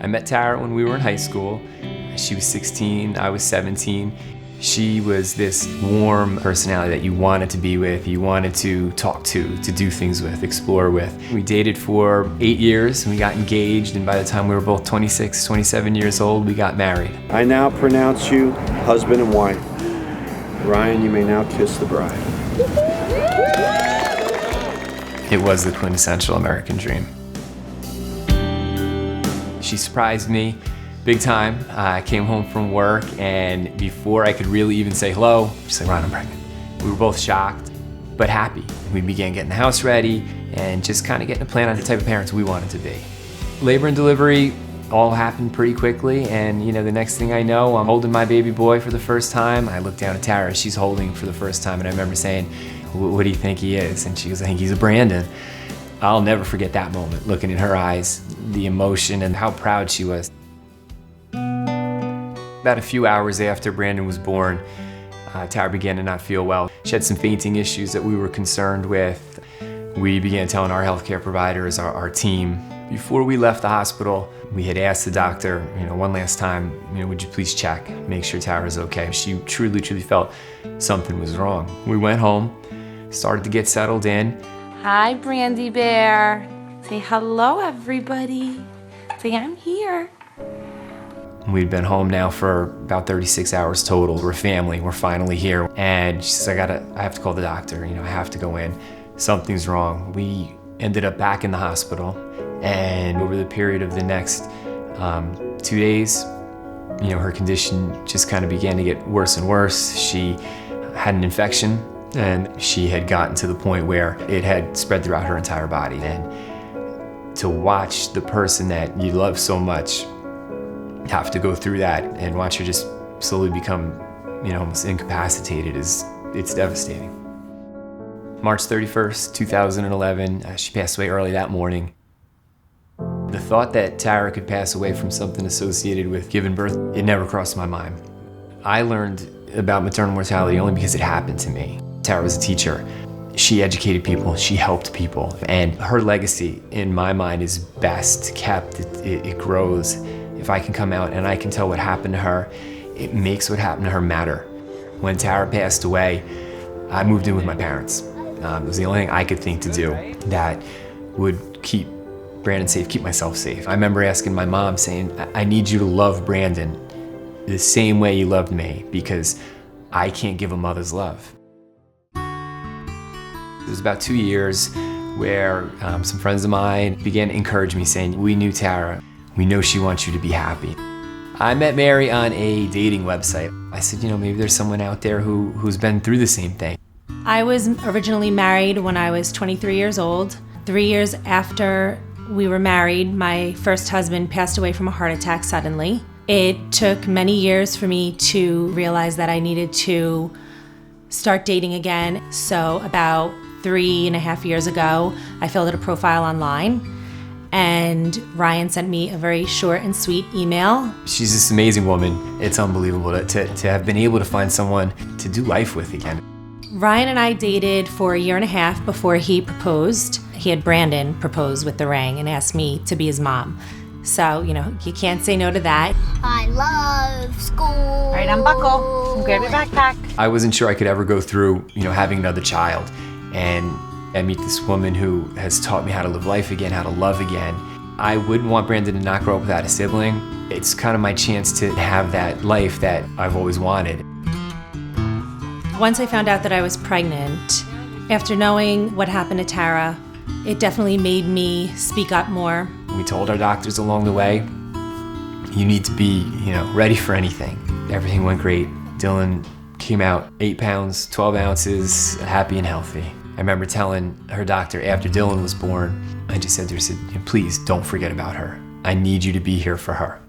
I met Tara when we were in high school. She was 16, I was 17. She was this warm personality that you wanted to be with, you wanted to talk to do things with, explore with. We dated for 8 years, and we got engaged, and by the time we were both 26, 27 years old, we got married. I now pronounce you husband and wife. Ryan, you may now kiss the bride. It was the quintessential American dream. She surprised me big time. I came home from work, and before I could really even say hello, she's like, "Ron, I'm pregnant." We were both shocked, but happy. We began getting the house ready and just kind of getting a plan on the type of parents we wanted to be. Labor and delivery all happened pretty quickly, and the next thing I know, I'm holding my baby boy for the first time. I look down at Tara, she's holding for the first time, and I remember saying, "What do you think he is?" And she goes, "I think he's a Brandon." I'll never forget that moment, looking in her eyes, the emotion and how proud she was. About a few hours after Brandon was born, Tara began to not feel well. She had some fainting issues that we were concerned with. We began telling our healthcare providers, our team. Before we left the hospital, we had asked the doctor, one last time, would you please check, make sure Tara's okay. She truly felt something was wrong. We went home, started to get settled in. Hi, Brandy Bear. Say hello, everybody. Say I'm here. We'd been home now for about 36 hours total. We're family, we're finally here. And she says, I have to call the doctor, I have to go in. Something's wrong. We ended up back in the hospital, and over the period of the next 2 days, her condition just kind of began to get worse and worse. She had an infection, and she had gotten to the point where it had spread throughout her entire body. And to watch the person that you love so much have to go through that and watch her just slowly become, almost incapacitated it's devastating. March 31st, 2011, she passed away early that morning. The thought that Tara could pass away from something associated with giving birth, it never crossed my mind. I learned about maternal mortality only because it happened to me. Tara was a teacher. She educated people, she helped people, and her legacy, in my mind, is best kept. It grows. If I can come out and I can tell what happened to her, it makes what happened to her matter. When Tara passed away, I moved in with my parents. It was the only thing I could think to do that would keep Brandon safe, keep myself safe. I remember asking my mom, saying, "I need you to love Brandon the same way you loved me, because I can't give a mother's love." It was about 2 years where some friends of mine began to encourage me, saying, "We knew Tara. We know she wants you to be happy." I met Mary on a dating website. I said, maybe there's someone out there who's been through the same thing. I was originally married when I was 23 years old. 3 years after we were married, my first husband passed away from a heart attack suddenly. It took many years for me to realize that I needed to start dating again. So about 3.5 years ago, I filled out a profile online, and Ryan sent me a very short and sweet email. She's this amazing woman. It's unbelievable to have been able to find someone to do life with again. Ryan and I dated for 1.5 years before he proposed. He had Brandon propose with the ring and asked me to be his mom. So, you can't say no to that. I love school. All right, unbuckle. Grab your backpack. I wasn't sure I could ever go through, having another child. And I meet this woman who has taught me how to live life again, how to love again. I wouldn't want Brandon to not grow up without a sibling. It's kind of my chance to have that life that I've always wanted. Once I found out that I was pregnant, after knowing what happened to Tara, it definitely made me speak up more. We told our doctors along the way, you need to be, ready for anything. Everything went great. Dylan came out 8 pounds, 12 ounces, happy and healthy. I remember telling her doctor after Dylan was born, I just said to her, "Please don't forget about her. I need you to be here for her."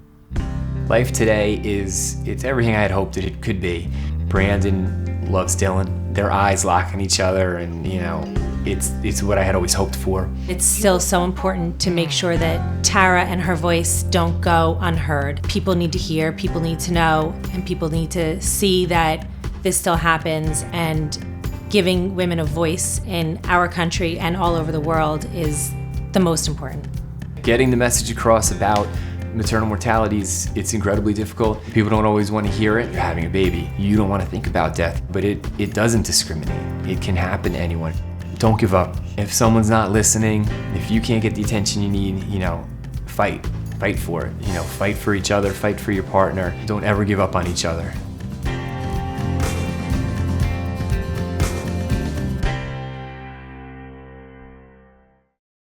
Life today it's everything I had hoped that it could be. Brandon loves Dylan. Their eyes lock on each other, and it's what I had always hoped for. It's still so important to make sure that Tara and her voice don't go unheard. People need to hear, people need to know, and people need to see that this still happens, and giving women a voice in our country and all over the world is the most important. Getting the message across about Maternal mortality it's incredibly difficult. People don't always want to hear it. You're having a baby. You don't want to think about death, but it doesn't discriminate. It can happen to anyone. Don't give up. If someone's not listening, if you can't get the attention you need, fight for it. Fight for each other, fight for your partner. Don't ever give up on each other.